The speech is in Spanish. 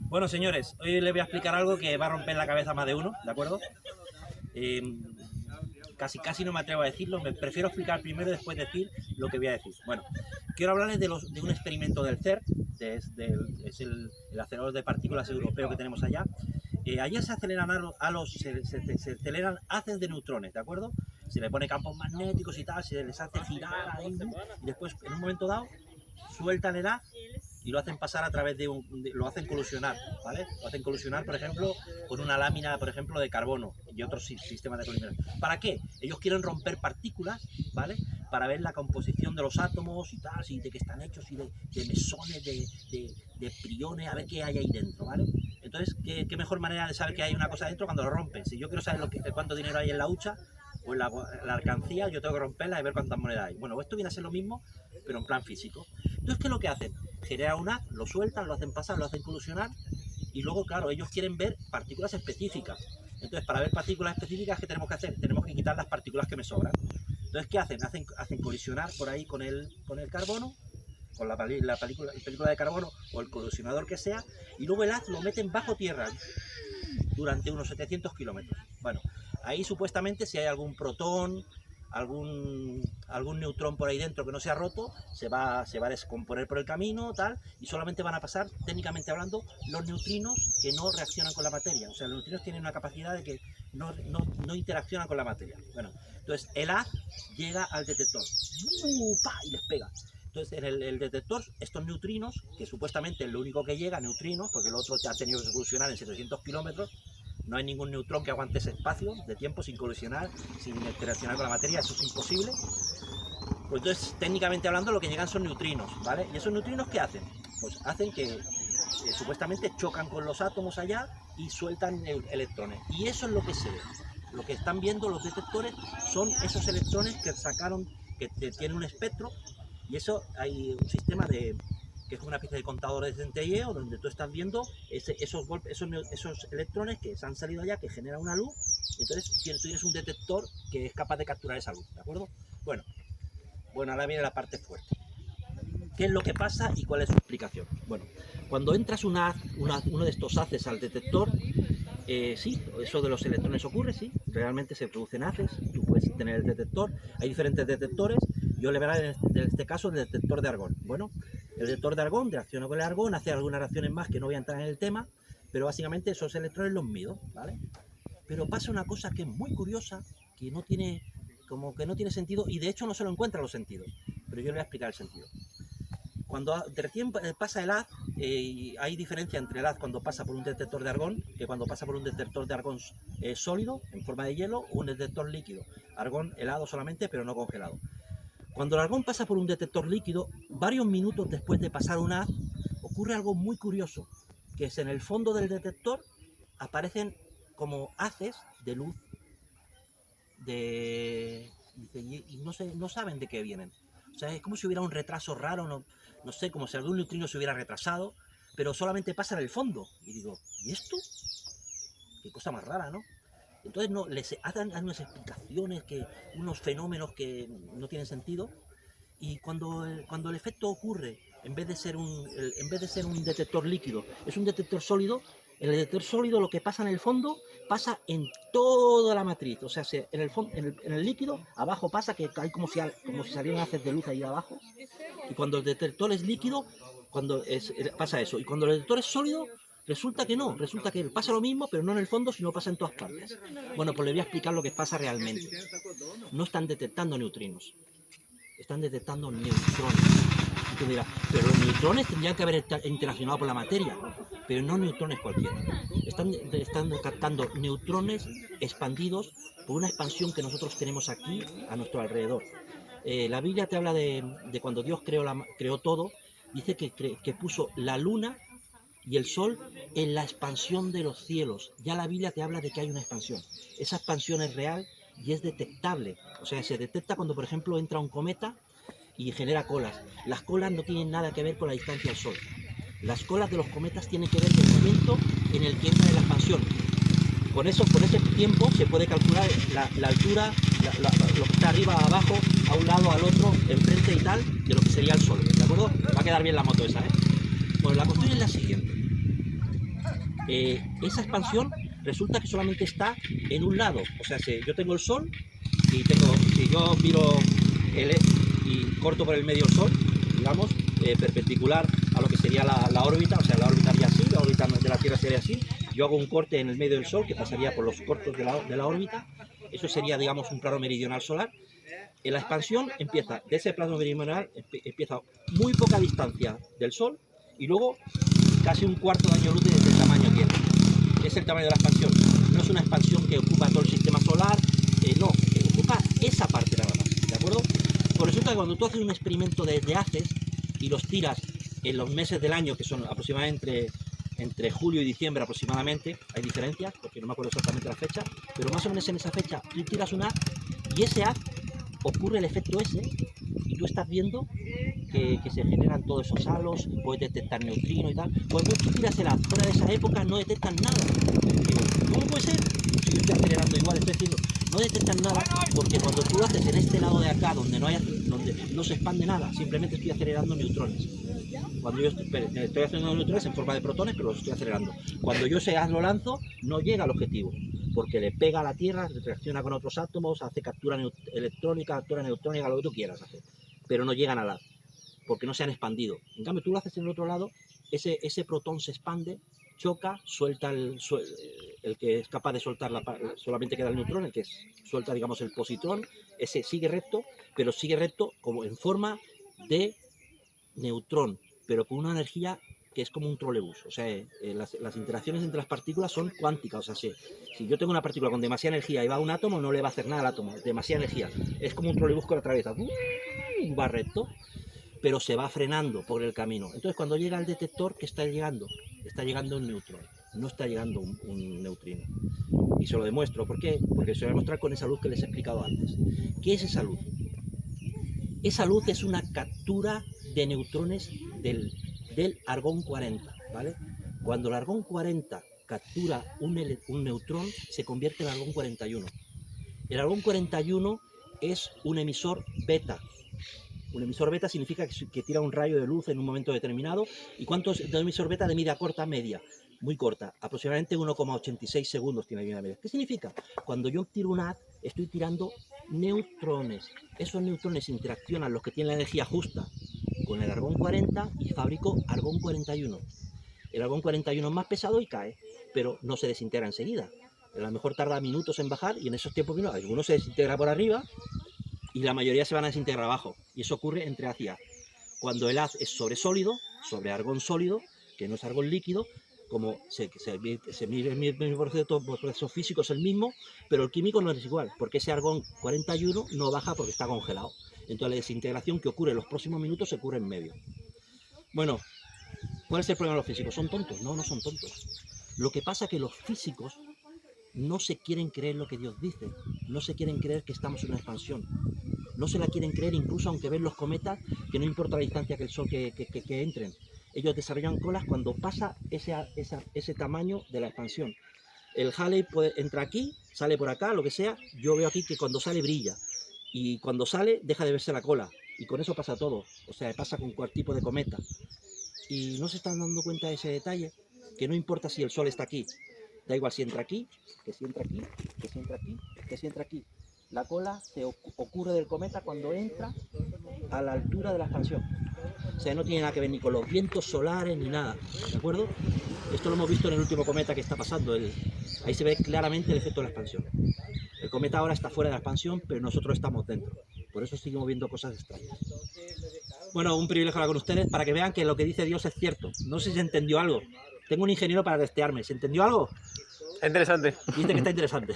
Bueno, señores, hoy les voy a explicar algo que va a romper la cabeza a más de uno, ¿de acuerdo? Eh, casi no me atrevo a decirlo, me prefiero explicar primero y después decir lo que voy a decir. Bueno, quiero hablarles de un experimento del CERN, es el acelerador de partículas europeo que tenemos allá. Allá se aceleran se aceleran haces de neutrones, ¿de acuerdo? Se le pone campos magnéticos y tal, se les hace girar ahí, y después en un momento dado sueltan el haz y lo hacen pasar a través lo hacen colisionar, ¿vale? Lo hacen colisionar, por ejemplo, con una lámina, por ejemplo, de carbono y otros sistemas de colisionar. ¿Para qué? Ellos quieren romper partículas, ¿vale? Para ver la composición de los átomos y tal, y de qué están hechos, y de mesones, de priones, a ver qué hay ahí dentro, ¿vale? Entonces, ¿qué mejor manera de saber que hay una cosa dentro cuando lo rompes? Si yo quiero saber cuánto dinero hay en la hucha, o en la alcancía, yo tengo que romperla y ver cuántas monedas hay. Bueno, esto viene a ser lo mismo, pero en plan físico. Entonces, ¿qué es lo que hacen? Generan un haz, lo sueltan, lo hacen pasar, lo hacen colisionar, y luego, claro, ellos quieren ver partículas específicas. Entonces, para ver partículas específicas, ¿qué tenemos que hacer? Tenemos que quitar las partículas que me sobran. Entonces, ¿qué hacen? Hacen colisionar por ahí con el carbono, con la película de carbono o el colisionador que sea, y luego el haz lo meten bajo tierra durante unos 700 kilómetros. Bueno, ahí supuestamente si hay algún protón, algún neutrón por ahí dentro que no se ha roto, se va a descomponer por el camino, tal, y solamente van a pasar, técnicamente hablando, los neutrinos que no reaccionan con la materia. O sea, los neutrinos tienen una capacidad de que no interaccionan con la materia. Bueno, entonces el haz llega al detector, y les pega. Entonces, en el detector, estos neutrinos, que supuestamente es lo único que llega, neutrinos, porque el otro ha tenido que colisionar en 700 kilómetros, no hay ningún neutrón que aguante ese espacio de tiempo sin colisionar, sin interaccionar con la materia, eso es imposible. Pues entonces, técnicamente hablando, lo que llegan son neutrinos, ¿vale? ¿Y esos neutrinos qué hacen? Pues hacen que supuestamente chocan con los átomos allá y sueltan electrones. Y eso es lo que se ve. Lo que están viendo los detectores son esos electrones que sacaron, que tienen un espectro, y eso hay un sistema que es una especie de contador de centelleo donde tú estás viendo esos electrones que se han salido allá, que generan una luz, y entonces tú tienes un detector que es capaz de capturar esa luz, ¿de acuerdo? Bueno, ahora viene la parte fuerte. ¿Qué es lo que pasa y cuál es su explicación? Bueno, cuando entras uno de estos haces al detector, sí, eso de los electrones ocurre, sí, realmente se producen haces, tú puedes tener el detector, hay diferentes detectores, yo le veré en este caso el detector de argón. Bueno, el detector de argón reacciona con el argón, hace algunas reacciones más que no voy a entrar en el tema, pero básicamente esos electrones los mido, ¿vale? Pero pasa una cosa que es muy curiosa, que no tiene sentido, y de hecho no se lo encuentra los sentidos, pero yo le voy a explicar el sentido. Cuando recién pasa el haz, hay diferencia entre el haz cuando pasa por un detector de argón que cuando pasa por un detector de argón sólido, en forma de hielo, o un detector líquido, argón helado solamente, pero no congelado. Cuando el argón pasa por un detector líquido, varios minutos después de pasar un haz, ocurre algo muy curioso, que es en el fondo del detector aparecen como haces de luz, y no saben de qué vienen. O sea, es como si hubiera un retraso raro, no sé, como si algún neutrino se hubiera retrasado, pero solamente pasa en el fondo. Y digo, ¿y esto? Qué cosa más rara, ¿no? Entonces les hacen unas explicaciones, unos fenómenos que no tienen sentido, y cuando el efecto ocurre, en vez de ser un detector líquido, es un detector sólido. El detector sólido, lo que pasa en el fondo, pasa en toda la matriz. O sea, en el líquido, abajo pasa que hay como si salieran haces de luz ahí abajo. Y cuando el detector es líquido, pasa eso. Y cuando el detector es sólido, resulta que no. Resulta que pasa lo mismo, pero no en el fondo, sino pasa en todas partes. Bueno, pues le voy a explicar lo que pasa realmente. No están detectando neutrinos, están detectando neutrones. Y tú dirás, pero los neutrones tendrían que haber interaccionado con la materia, pero no neutrones cualquiera. Están captando neutrones expandidos por una expansión que nosotros tenemos aquí a nuestro alrededor. La Biblia te habla de cuando Dios creó todo, dice que puso la luna y el sol en la expansión de los cielos. Ya la Biblia te habla de que hay una expansión. Esa expansión es real y es detectable. O sea, se detecta cuando, por ejemplo, entra un cometa y genera colas. Las colas no tienen nada que ver con la distancia al Sol. Las colas de los cometas tienen que ver con el momento en el que entra en la expansión. Con ese tiempo se puede calcular la altura, lo que está arriba, abajo, a un lado, al otro, enfrente y tal, de lo que sería el Sol. ¿De acuerdo? Va a quedar bien la moto esa, ¿eh? Bueno, la cuestión es la siguiente. esa expansión resulta que solamente está en un lado. O sea, si yo tengo el Sol y si yo miro y corto por el medio el Sol, digamos, perpendicular a lo que sería la órbita, o sea, la órbita haría así, la órbita de la Tierra sería así, yo hago un corte en el medio del Sol que pasaría por los cortos de la órbita, eso sería, digamos, un plano meridional solar. En la expansión empieza, de ese plano meridional, empieza muy poca distancia del Sol y luego casi un cuarto de año luz del tamaño Tierra. Es el tamaño de la expansión. No es una expansión que ocupa todo el sistema solar, no, que ocupa esa parte nada más, ¿de acuerdo? Por resulta que cuando tú haces un experimento de haces y los tiras en los meses del año, que son aproximadamente entre julio y diciembre aproximadamente, hay diferencias, porque no me acuerdo exactamente la fecha, pero más o menos en esa fecha tú tiras un haz y ese haz ocurre el efecto ese y tú estás viendo que se generan todos esos halos, puedes detectar neutrinos y tal. Cuando tú tiras el haz fuera de esa época no detectan nada. Digo, ¿cómo puede ser? Si yo estoy acelerando igual, estoy diciendo, no detectan nada porque cuando tú lo haces en este lado de acá donde no se expande nada, simplemente estoy acelerando neutrones. Cuando yo estoy haciendo neutrones en forma de protones, pero los estoy acelerando. Cuando yo ese haz lo lanzo, no llega al objetivo, porque le pega a la Tierra, reacciona con otros átomos, hace captura electrónica, captura neutrónica, lo que tú quieras hacer, pero no llegan al haz, porque no se han expandido. En cambio, tú lo haces en el otro lado, ese protón se expande, choca, suelta el que es capaz de soltar, solamente queda el neutrón, el que suelta, digamos, el positrón, ese sigue recto, pero sigue recto como en forma de neutrón, pero con una energía que es como un trolebús. O sea, las interacciones entre las partículas son cuánticas. O sea, si yo tengo una partícula con demasiada energía y va a un átomo, no le va a hacer nada al átomo, demasiada energía. Es como un trolebús que lo atraviesa, va recto, pero se va frenando por el camino. Entonces, cuando llega al detector, ¿qué está llegando? Está llegando un neutrón, no está llegando un neutrino. Y se lo demuestro. ¿Por qué? Porque se lo voy a mostrar con esa luz que les he explicado antes. ¿Qué es esa luz? Esa luz es una captura de neutrones del argón 40, ¿vale? Cuando el argón 40 captura un neutrón, se convierte en argón 41. El argón 41 es un emisor beta. Un emisor beta significa que tira un rayo de luz en un momento determinado. ¿Y cuánto es de emisor beta? De media corta a media. Muy corta, aproximadamente 1,86 segundos tiene una media. ¿Qué significa? Cuando yo tiro un haz, estoy tirando neutrones. Esos neutrones interaccionan, los que tienen la energía justa, con el argón 40 y fabrico argón 41. El argón 41 es más pesado y cae, pero no se desintegra enseguida. A lo mejor tarda minutos en bajar y en esos tiempos algunos se desintegra por arriba y la mayoría se van a desintegrar abajo. Y eso ocurre entre haz y haz. Cuando el haz es sobre sólido, sobre argón sólido, que no es argón líquido, como se mide el proceso físico es el mismo, pero el químico no es igual, porque ese argón 41 no baja porque está congelado. Entonces la desintegración que ocurre en los próximos minutos se ocurre en medio. Bueno, ¿cuál es el problema de los físicos? ¿Son tontos? No, no son tontos. Lo que pasa es que los físicos no se quieren creer lo que Dios dice, no se quieren creer que estamos en una expansión, no se la quieren creer incluso aunque ven los cometas, que no importa la distancia que el Sol que entren. Ellos desarrollan colas cuando pasa ese tamaño de la expansión. El Halley entra aquí, sale por acá, lo que sea, yo veo aquí que cuando sale brilla, y cuando sale deja de verse la cola, y con eso pasa todo, o sea, pasa con cualquier tipo de cometa. Y no se están dando cuenta de ese detalle, que no importa si el Sol está aquí, da igual si entra aquí, que si entra aquí, que si entra aquí, que si entra aquí. La cola se ocurre del cometa cuando entra a la altura de la expansión. O sea, no tiene nada que ver ni con los vientos solares ni nada, ¿de acuerdo? Esto lo hemos visto en el último cometa que está pasando. Ahí se ve claramente el efecto de la expansión. El cometa ahora está fuera de la expansión, pero nosotros estamos dentro. Por eso seguimos viendo cosas extrañas. Bueno, un privilegio hablar con ustedes para que vean que lo que dice Dios es cierto. No sé si se entendió algo. Tengo un ingeniero para testearme. ¿Se entendió algo? Interesante. Dice que está interesante.